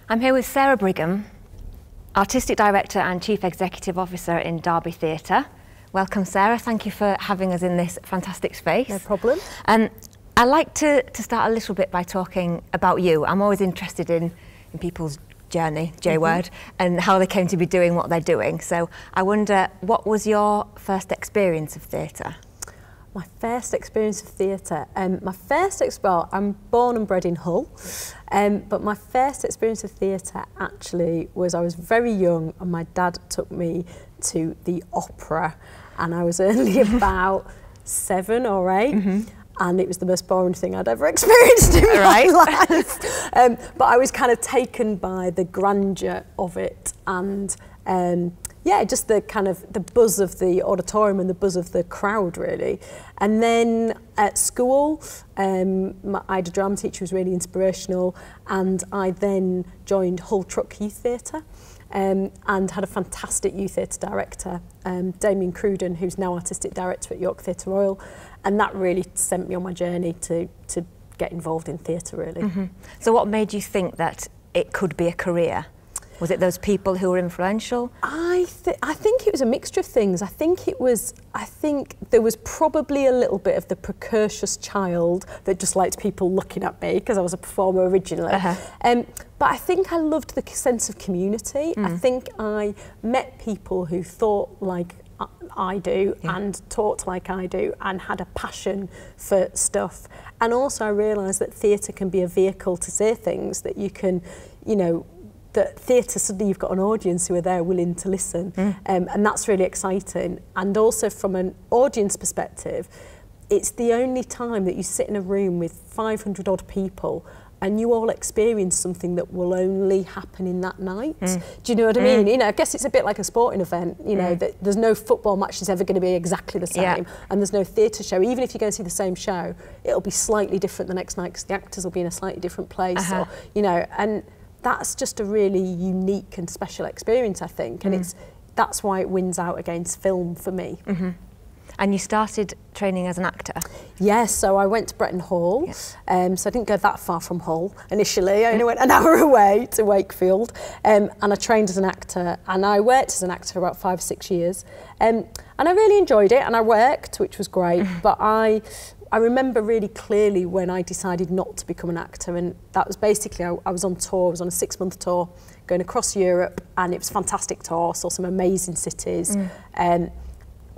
I'm here with Sarah Brigham, Artistic Director and Chief Executive Officer in Derby Theatre. Welcome, Sarah. Thank you for having us in this fantastic space. No problem. I'd like to start a little bit by talking about you. I'm always interested in people's journey, J-word, and how they came to be doing what they're doing. So I wonder, what was your first experience of theatre? My first experience of theatre, well, I'm born and bred in Hull, but my first experience of theatre actually was I was very young and my dad took me to the opera and I was only about 7 or 8. And it was the most boring thing I'd ever experienced in my life. But I was kind of taken by the grandeur of it and yeah, just the kind of the buzz of the auditorium and the buzz of the crowd, really. And then at school, I had a drama teacher who was really inspirational, and I then joined Hull Truck Youth Theatre and had a fantastic youth theatre director, Damien Cruden, who's now artistic director at York Theatre Royal, and that really sent me on my journey to get involved in theatre, really. So what made you think that it could be a career? Was it those people who were influential? I think it was a mixture of things. I think there was probably a little bit of the precocious child that just liked people looking at me because I was a performer originally. But I think I loved the sense of community. I think I met people who thought like I do and talked like I do and had a passion for stuff. And also I realised that theatre can be a vehicle to say things that you can, you know, that theatre, suddenly you've got an audience who are there willing to listen, and that's really exciting. And also from an audience perspective, it's the only time that you sit in a room with 500 odd people and you all experience something that will only happen in that night. Do you know what I mean? You know, I guess it's a bit like a sporting event, you know, that there's no football match that's ever going to be exactly the same, and there's no theatre show. Even if you go and see the same show, it'll be slightly different the next night because the actors will be in a slightly different place, or, you know, and that's just a really unique and special experience, I think, and that's why it wins out against film for me. And you started training as an actor? Yes, so I went to Bretton Hall, so I didn't go that far from Hull initially. I only went an hour away to Wakefield, and I trained as an actor, and I worked as an actor for about 5 or 6 years, and I really enjoyed it, and I worked, which was great, but I remember really clearly when I decided not to become an actor, and that was basically, I was on tour, I was on a 6-month tour going across Europe, and it was a fantastic tour, saw some amazing cities.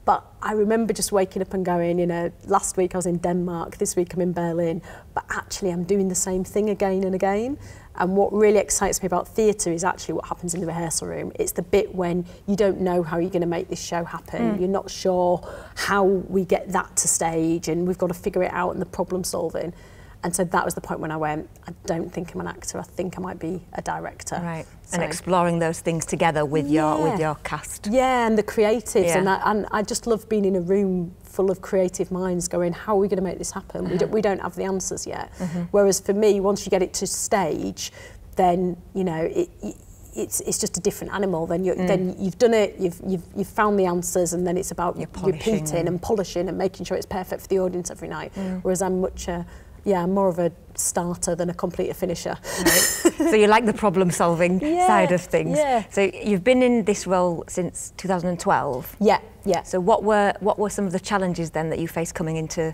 But I remember just waking up and going, you know, last week I was in Denmark, this week I'm in Berlin, but actually I'm doing the same thing again and again. And what really excites me about theatre is actually what happens in the rehearsal room. It's the bit when you don't know how you're going to make this show happen. You're not sure how we get that to stage, and we've got to figure it out, and the problem solving. And so that was the point when I went, I don't think I'm an actor, I think I might be a director. Right, so, and exploring those things together with your cast. Yeah, and the creatives, and I just love being in a room full of creative minds going, how are we going to make this happen? We don't have the answers yet. Whereas for me, once you get it to stage, then, you know, it's just a different animal. Then you've done it, you've found the answers, and then it's about repeating and polishing and making sure it's perfect for the audience every night. Whereas I'm much I'm more of a starter than a completer finisher. Right. So you like the problem-solving side of things. So you've been in this role since 2012. Yeah. So what were some of the challenges then that you faced coming into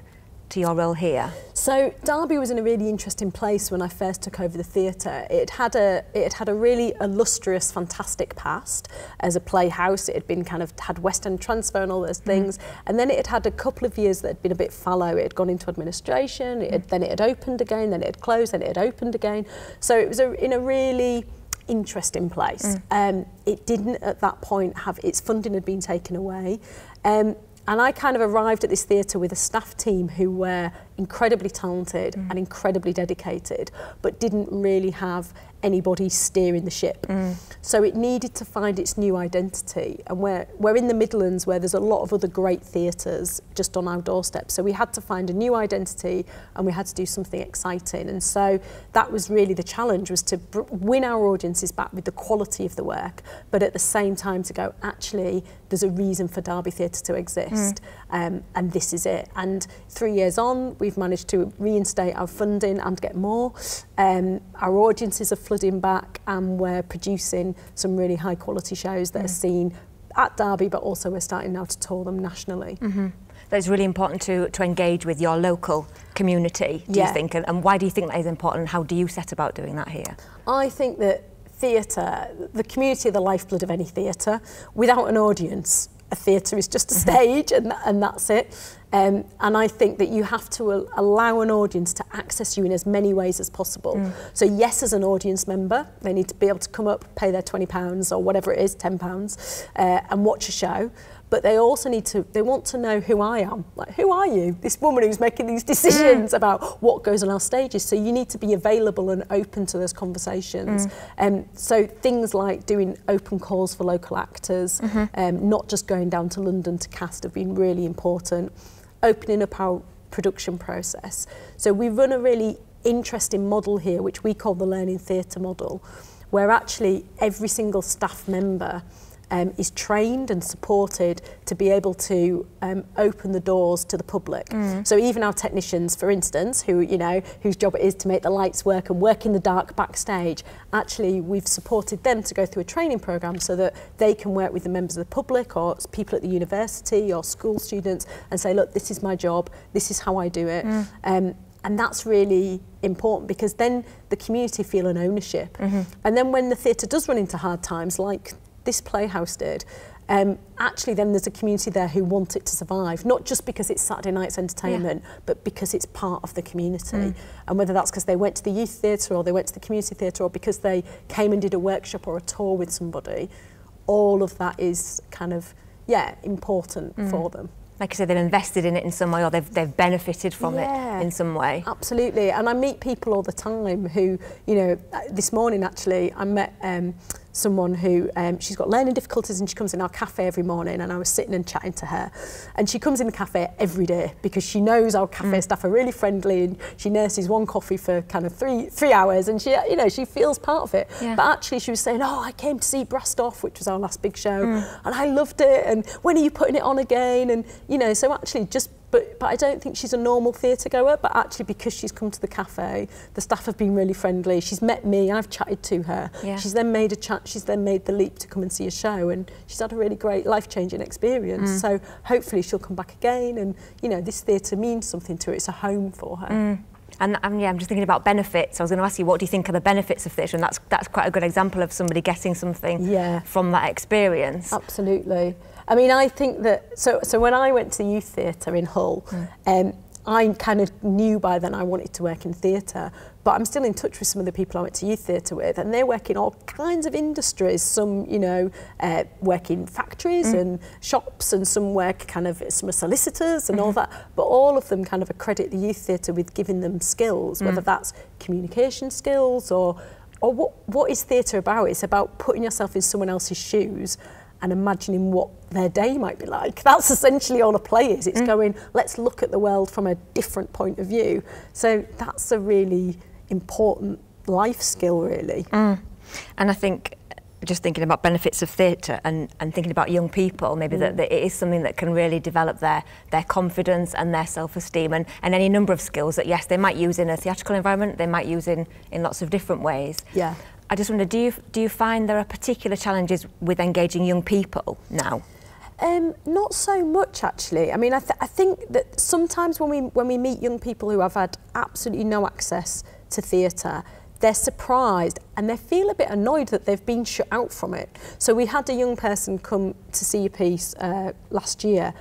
your role here? So Derby was in a really interesting place when I first took over the theatre. It had a really illustrious, fantastic past as a playhouse. It had been had West End transfer and all those things, and then it had a couple of years that had been a bit fallow. It had gone into administration, then it had opened again, then it had closed, then it had opened again. So it was in a really interesting place. It didn't at that point have, its funding had been taken away. And I kind of arrived at this theatre with a staff team who were incredibly talented and incredibly dedicated, but didn't really have anybody steering the ship. So it needed to find its new identity. And we're in the Midlands, where there's a lot of other great theatres just on our doorstep. So we had to find a new identity, and we had to do something exciting. And so that was really the challenge, was to win our audiences back with the quality of the work, but at the same time to go, actually, there's a reason for Derby Theatre to exist, and this is it. And 3 years on, we've we've managed to reinstate our funding and get more. Our audiences are flooding back, and we're producing some really high quality shows that are seen at Derby, but also we're starting now to tour them nationally. That it's really important to engage with your local community, do you think? And why do you think that is important? And how do you set about doing that here? I think that theatre, the community are the lifeblood of any theatre. Without an audience, a theatre is just a stage, and that's it. And I think that you have to allow an audience to access you in as many ways as possible. So yes, as an audience member, they need to be able to come up, pay their £20 or whatever it is, £10, and watch a show. But they also they want to know who I am. Like, who are you? This woman who's making these decisions about what goes on our stages. So you need to be available and open to those conversations. So things like doing open calls for local actors, not just going down to London to cast, have been really important. Opening up our production process. So we run a really interesting model here, which we call the Learning Theatre model, where actually every single staff member is trained and supported to be able to open the doors to the public. So even our technicians, for instance, whose job it is to make the lights work and work in the dark backstage, actually we've supported them to go through a training programme so that they can work with the members of the public or people at the university or school students and say, look, this is my job, this is how I do it. And that's really important, because then the community feel an ownership. And then when the theatre does run into hard times, like this playhouse did, actually then there's a community there who want it to survive, not just because it's Saturday night's entertainment, but because it's part of the community. And whether that's because they went to the youth theatre or they went to the community theatre or because they came and did a workshop or a tour with somebody, all of that is kind of, important for them. Like I said, they've invested in it in some way, or they've benefited from it in some way. Absolutely. And I meet people all the time who, this morning actually, I met someone who, she's got learning difficulties, and she comes in our cafe every morning, and I was sitting and chatting to her. And she comes in the cafe every day because she knows our cafe staff are really friendly, and she nurses one coffee for kind of three hours, and she, she feels part of it. But actually she was saying, oh, I came to see Brastoff, which was our last big show, and I loved it, and when are you putting it on again? And, so actually but I don't think she's a normal theatre goer, but actually because she's come to the cafe, the staff have been really friendly. She's met me, I've chatted to her. She's then made the leap to come and see a show, and she's had a really great life-changing experience. So hopefully she'll come back again, and this theatre means something to her. It's a home for her. And I'm just thinking about benefits. I was going to ask you, what do you think are the benefits of theatre? And that's quite a good example of somebody getting something from that experience. Absolutely. I mean, I think that, so when I went to the youth theatre in Hull, I kind of knew by then I wanted to work in theatre, but I'm still in touch with some of the people I went to youth theatre with, and they work in all kinds of industries. Some, work in factories and shops, and some work some are solicitors and all that, but all of them kind of accredit the youth theatre with giving them skills, whether that's communication skills or what is theatre about? It's about putting yourself in someone else's shoes and imagining what their day might be like. That's essentially all a play is. It's going, let's look at the world from a different point of view. So that's a really important life skill, really. And I think, just thinking about benefits of theatre and thinking about young people, maybe that it is something that can really develop their confidence and their self-esteem and any number of skills that, yes, they might use in a theatrical environment, they might use in lots of different ways. I just wonder, do you find there are particular challenges with engaging young people now? Not so much, actually. I mean, I think that sometimes when we meet young people who have had absolutely no access to theatre, they're surprised and they feel a bit annoyed that they've been shut out from it. So we had a young person come to see a piece last year,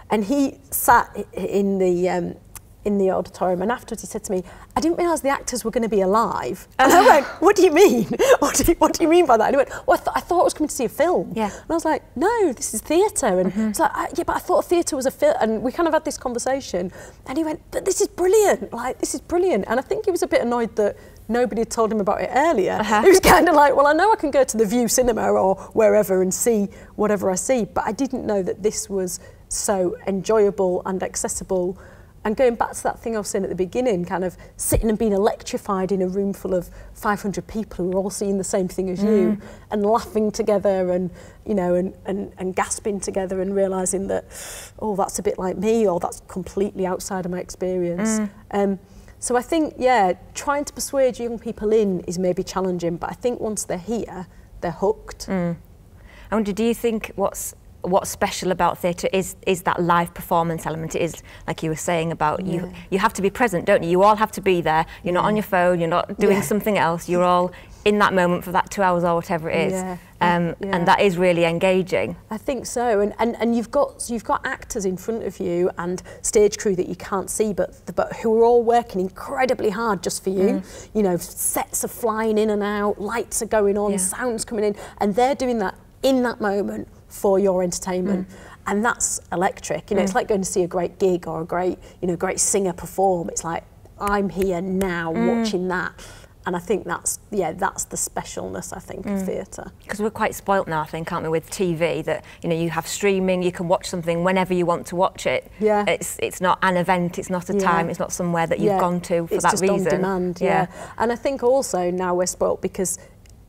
and he sat in the auditorium, and afterwards he said to me, I didn't realise the actors were going to be alive. And I went, what do you mean? What do you mean by that? And he went, well, I thought I was coming to see a film. And I was like, no, this is theatre. And it's like, yeah, but I thought theatre was a film. And we kind of had this conversation, and he went, but this is brilliant. Like, this is brilliant. And I think he was a bit annoyed that nobody had told him about it earlier. He was kind of like, well, I know I can go to the View Cinema or wherever and see whatever I see, but I didn't know that this was so enjoyable and accessible And going back to that thing I was saying at the beginning, kind of sitting and being electrified in a room full of 500 people who are all seeing the same thing as you, and laughing together, and you know, and gasping together, and realising that, oh, that's a bit like me, or that's completely outside of my experience. So I think, yeah, trying to persuade young people in is maybe challenging, but I think once they're here, they're hooked. I wonder, do you think what's special about theatre is that live performance element? It is, like you were saying about, you have to be present, don't you? You all have to be there. You're not on your phone, you're not doing something else, you're all in that moment for that 2 hours or whatever it is. And that is really engaging. I think so, and you've got actors in front of you and stage crew that you can't see, but who are all working incredibly hard just for you. You know, sets are flying in and out, lights are going on, sounds coming in, and they're doing that in that moment for your entertainment. And that's electric. You know, it's like going to see a great gig or a great singer perform. It's like, I'm here now watching that. And I think that's the specialness, I think, of theatre. Because we're quite spoilt now, I think, aren't we, with TV, that, you know, you have streaming, you can watch something whenever you want to watch it. Yeah. It's not an event, it's not a time, it's not somewhere that you've gone to for that reason. It's just on demand, And I think also now we're spoilt because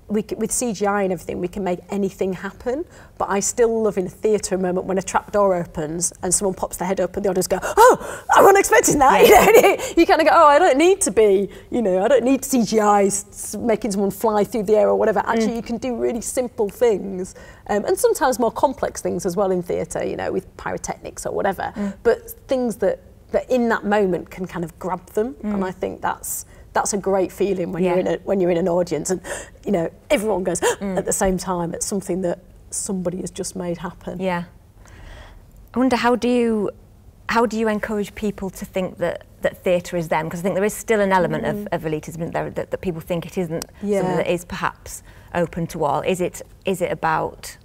with CGI and everything, we can make anything happen. But I still love in a theatre a moment when a trap door opens and someone pops their head up and the audience go, oh, I wasn't expecting that. You know, you kind of go, oh, I don't need to be, you know, I don't need CGI making someone fly through the air or whatever. Actually, you can do really simple things, and sometimes more complex things as well in theatre, you know, with pyrotechnics or whatever. But things that in that moment can kind of grab them, and I think that's a great feeling when you're in an audience, and you know, everyone goes at the same time at something that somebody has just made happen. Yeah. I wonder, how do you encourage people to think that theatre is them? Because I think there is still an element of elitism there, that people think it isn't something that is perhaps open to all. Is it about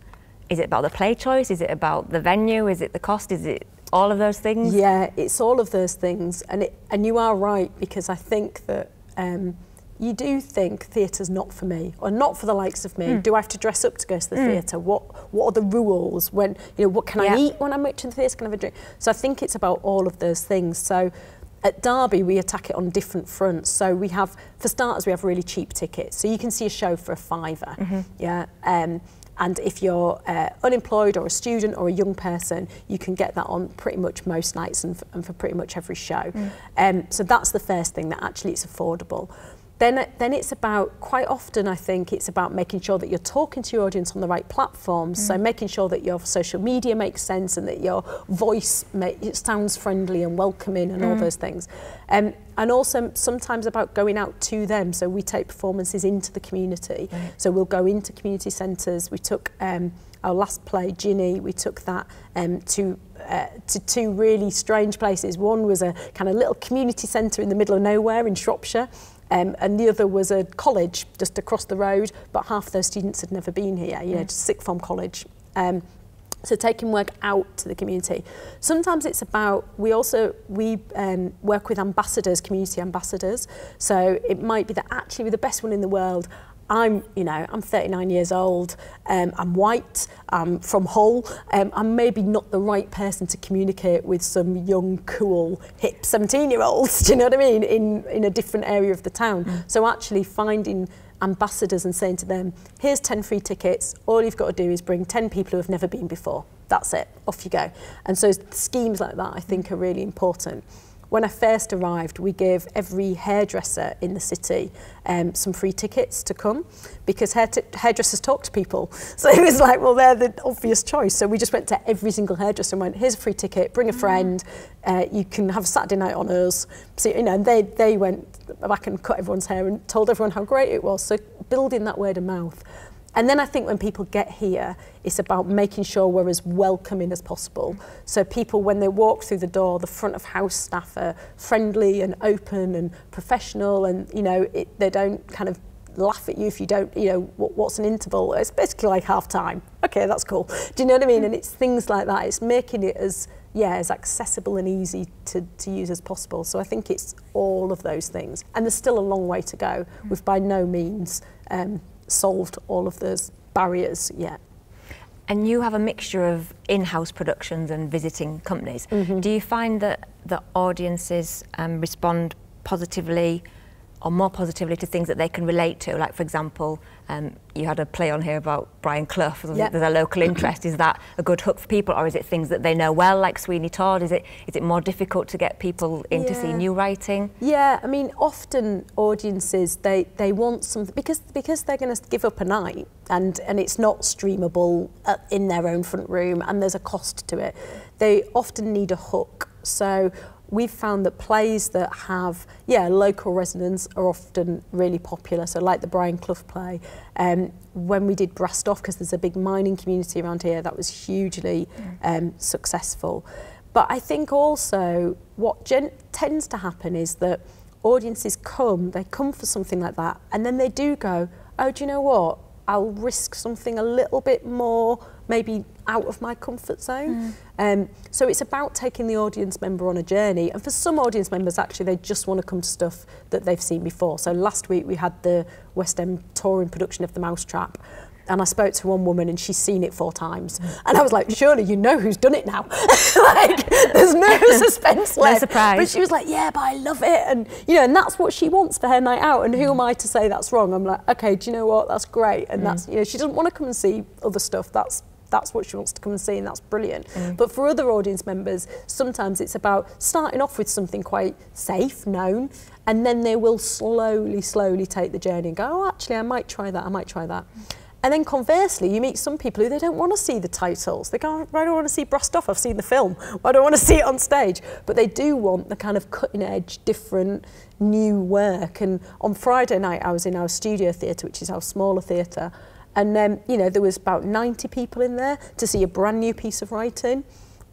the play choice? Is it about the venue? Is it the cost? Is it all of those things? Yeah, it's all of those things, and you are right, because I think that you do think theatre's not for me, or not for the likes of me. Do I have to dress up to go to the theatre? What are the rules? When, you know, what can I eat when I'm watching the theatre? Can I have a drink? So I think it's about all of those things. So at Derby, we attack it on different fronts. So we have, for starters, we have really cheap tickets. So you can see a show for a £5. And if you're unemployed or a student or a young person, you can get that on pretty much most nights and for pretty much every show. So that's the first thing, that actually it's affordable. Then it's about, quite often I think, it's about making sure that you're talking to your audience on the right platforms. So making sure that your social media makes sense and that your voice sounds friendly and welcoming and all those things. And also sometimes about going out to them. So we take performances into the community. So we'll go into community centres. We took our last play, Ginny, we took that to two really strange places. One was a kind of little community centre in the middle of nowhere in Shropshire. And the other was a college just across the road, but half those students had never been here, you know, just sixth form college. So taking work out to the community. Sometimes it's about, we work with ambassadors, community ambassadors. So it might be that actually we're the best one in the world. I'm 39 years old, I'm white, I'm from Hull, I'm maybe not the right person to communicate with some young, cool, hip 17-year-olds, do you know what I mean, in a different area of the town. So actually finding ambassadors and saying to them, here's 10 free tickets, all you've got to do is bring 10 people who have never been before. That's it, off you go. And so schemes like that I think are really important. When I first arrived, we gave every hairdresser in the city some free tickets to come, because hairdressers talk to people. So it was like, well, they're the obvious choice. So we just went to every single hairdresser and went, here's a free ticket, bring a friend, you can have a Saturday night on us. So, you know, and they went back and cut everyone's hair and told everyone how great it was. So building that word of mouth. And then I think when people get here, it's about making sure we're as welcoming as possible. So people, when they walk through the door, the front of house staff are friendly and open and professional, and, you know, they don't kind of laugh at you if you don't, you know, what's an interval? It's basically like half time. Okay, that's cool. Do you know what I mean? And it's things like that. It's making it as accessible and easy to use as possible. So I think it's all of those things. And there's still a long way to go. We've by no means solved all of those barriers yet. And you have a mixture of in-house productions and visiting companies. Do you find that that audiences respond positively or more positively to things that they can relate to? Like, for example, you had a play on here about Brian Clough. Yep. There's a local interest. Is that a good hook for people, or is it things that they know well, like Sweeney Todd? Is it more difficult to get people in to see new writing? Yeah, I mean, often audiences, they want something, because they're going to give up a night and it's not streamable in their own front room and there's a cost to it. They often need a hook. So we've found that plays that have, local resonance are often really popular. So like the Brian Clough play, when we did Brassed Off, because there's a big mining community around here, that was hugely successful. But I think also what tends to happen is that audiences they come for something like that, and then they do go, oh, do you know what? I'll risk something a little bit more, maybe out of my comfort zone. So it's about taking the audience member on a journey. And for some audience members, actually, they just want to come to stuff that they've seen before. So last week we had the West End touring production of The Mousetrap. And I spoke to one woman and she's seen it 4 times. And I was like, surely you know who's done it now. Like, there's no suspense left. No surprise. But she was like, yeah, but I love it. And, and that's what she wants for her night out. And who am I to say that's wrong? I'm like, okay, do you know what? That's great. And that's, she doesn't want to come and see other stuff. That's what she wants to come and see, and that's brilliant. But for other audience members, sometimes it's about starting off with something quite safe, known, and then they will slowly take the journey and go, oh, actually, I might try that. And then conversely, you meet some people who they don't want to see the titles. They go, I don't want to see Brassed Off, I've seen the film. I don't want to see it on stage. But they do want the kind of cutting edge, different, new work. And on Friday night, I was in our studio theatre, which is our smaller theatre. And there was about 90 people in there to see a brand new piece of writing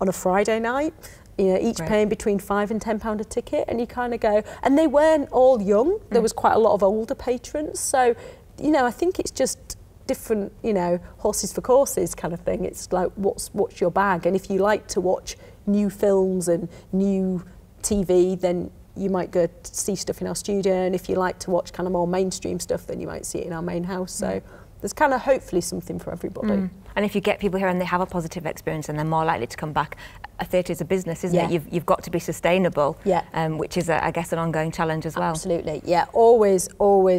on a Friday night. Each paying between £5 and £10 a ticket. And you kind of go, and they weren't all young. There was quite a lot of older patrons. So, I think it's just different, horses for courses kind of thing. It's like, what's your bag? And if you like to watch new films and new TV, then you might go to see stuff in our studio. And if you like to watch kind of more mainstream stuff, then you might see it in our main house. So there's kind of hopefully something for everybody. And if you get people here and they have a positive experience and they're more likely to come back, a theatre is a business, isn't it? You've got to be sustainable, which is, I guess, an ongoing challenge as well. Absolutely, always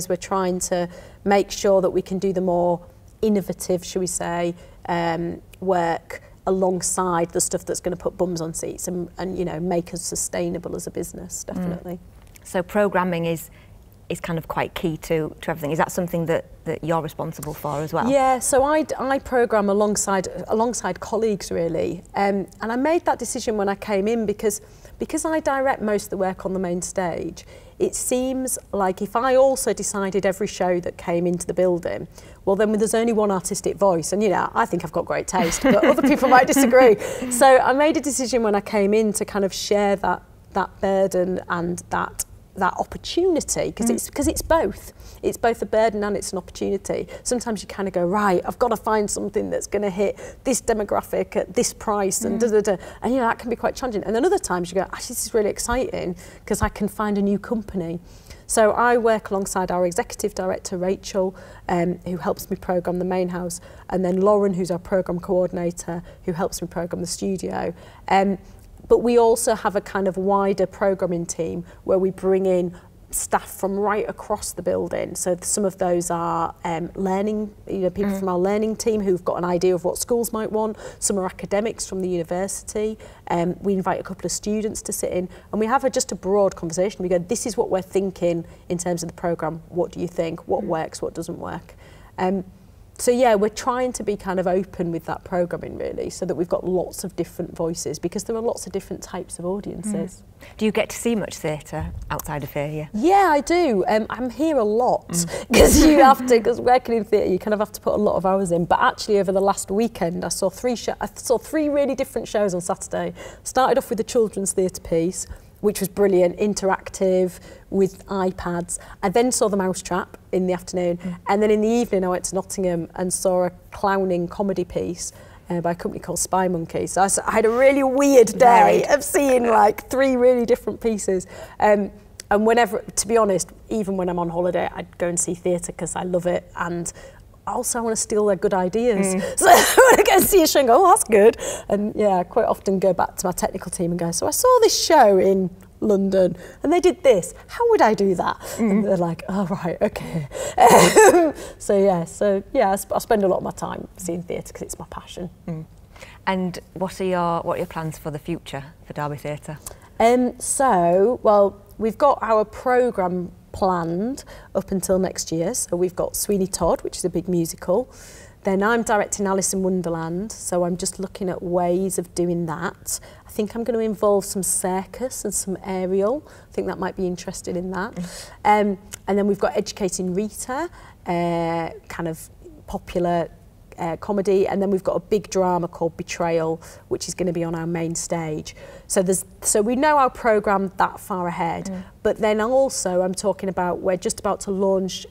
we're trying to make sure that we can do the more innovative, shall we say, work alongside the stuff that's going to put bums on seats and make us sustainable as a business, definitely. So programming is kind of quite key to everything. Is that something that you're responsible for as well? Yeah, so I programme alongside colleagues, really. And I made that decision when I came in because I direct most of the work on the main stage. It seems like if I also decided every show that came into the building, well, then there's only one artistic voice. And, I think I've got great taste, but other people might disagree. So I made a decision when I came in to kind of share that burden and that opportunity, because it's both. It's both a burden and it's an opportunity. Sometimes you kind of go, right, I've got to find something that's going to hit this demographic at this price and and that can be quite challenging. And then other times you go, actually, this is really exciting because I can find a new company. So I work alongside our executive director, Rachel, who helps me programme the main house, and then Lauren, who's our programme coordinator, who helps me programme the studio. But we also have a kind of wider programming team where we bring in staff from right across the building. So some of those are learning, people from our learning team who've got an idea of what schools might want. Some are academics from the university. We invite a couple of students to sit in and we have just a broad conversation. We go, this is what we're thinking in terms of the programme. What do you think? What works? What doesn't work? So we're trying to be kind of open with that programming, really, so that we've got lots of different voices, because there are lots of different types of audiences. Do you get to see much theatre outside of here? Yeah, I do. I'm here a lot because because working in theatre, you kind of have to put a lot of hours in. But actually, over the last weekend, I saw three really different shows on Saturday. Started off with a children's theatre piece, which was brilliant, interactive, with iPads. I then saw The Mousetrap in the afternoon, and then in the evening I went to Nottingham and saw a clowning comedy piece by a company called Spy Monkey. So I had a really weird day of seeing like 3 really different pieces. And whenever, to be honest, even when I'm on holiday, I'd go and see theatre because I love it. And also I want to steal their good ideas. So I want to go see a show and go, oh, that's good. And yeah, I quite often go back to my technical team and go, so I saw this show in London and they did this, how would I do that? And they're like, oh right, okay. So yeah, I spend a lot of my time seeing theatre because it's my passion. And what are your plans for the future for Derby Theatre? So, well, we've got our programme planned up until next year. So we've got Sweeney Todd, which is a big musical. Then I'm directing Alice in Wonderland, so I'm just looking at ways of doing that. I think I'm going to involve some circus and some aerial. I think that might be interested in that. And then we've got Educating Rita, kind of popular comedy, and then we've got a big drama called Betrayal, which is going to be on our main stage. So we know our programme that far ahead, but then also I'm talking about, we're just about to launch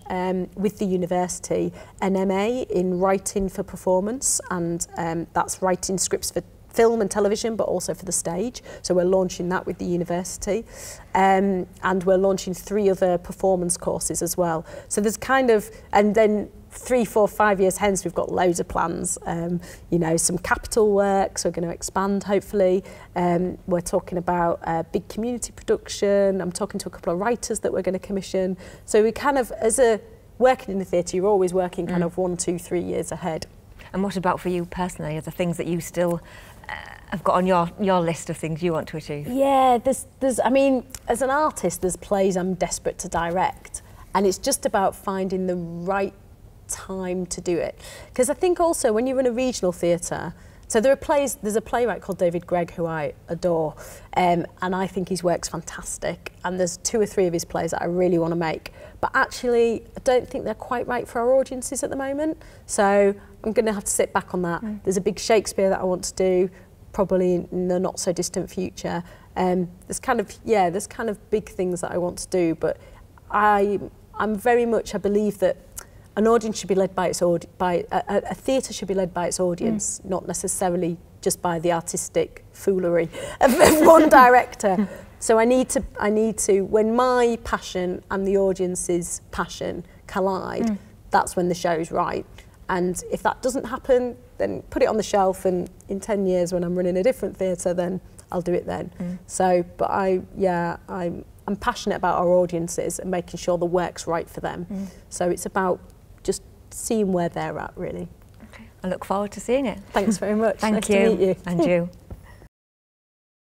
with the university an MA in writing for performance, and that's writing scripts for film and television, but also for the stage. So we're launching that with the university, and we're launching 3 other performance courses as well. So there's kind of, and then 3, 4, 5 years hence, we've got loads of plans. You know, some capital works, we're going to expand hopefully. We're talking about big community production. I'm talking to a couple of writers that we're going to commission. So we kind of, working in the theatre, you're always working kind of 1, 2, 3 years ahead. And what about for you personally? Are there things that you still have got on your list of things you want to achieve? Yeah, there's I mean, as an artist, there's plays I'm desperate to direct, and it's just about finding the right time to do it. Because I think also when you run a regional theatre, so there's a playwright called David Gregg who I adore, and I think his work's fantastic, and there's 2 or 3 of his plays that I really want to make, but actually I don't think they're quite right for our audiences at the moment, so I'm going to have to sit back on that. There's a big Shakespeare that I want to do, probably in the not so distant future. There's kind of big things that I want to do, but I'm very much, I believe that an audience should be led by its a theatre should be led by its audience, not necessarily just by the artistic foolery of one director. So I need to, when my passion and the audience's passion collide, that's when the show's right. And if that doesn't happen, then put it on the shelf, and in 10 years when I'm running a different theatre, then I'll do it then. So, but I'm passionate about our audiences and making sure the work's right for them. So it's about just seeing where they're at, really. Okay. I look forward to seeing it. Thanks very much. Thank nice you. to meet you. And you.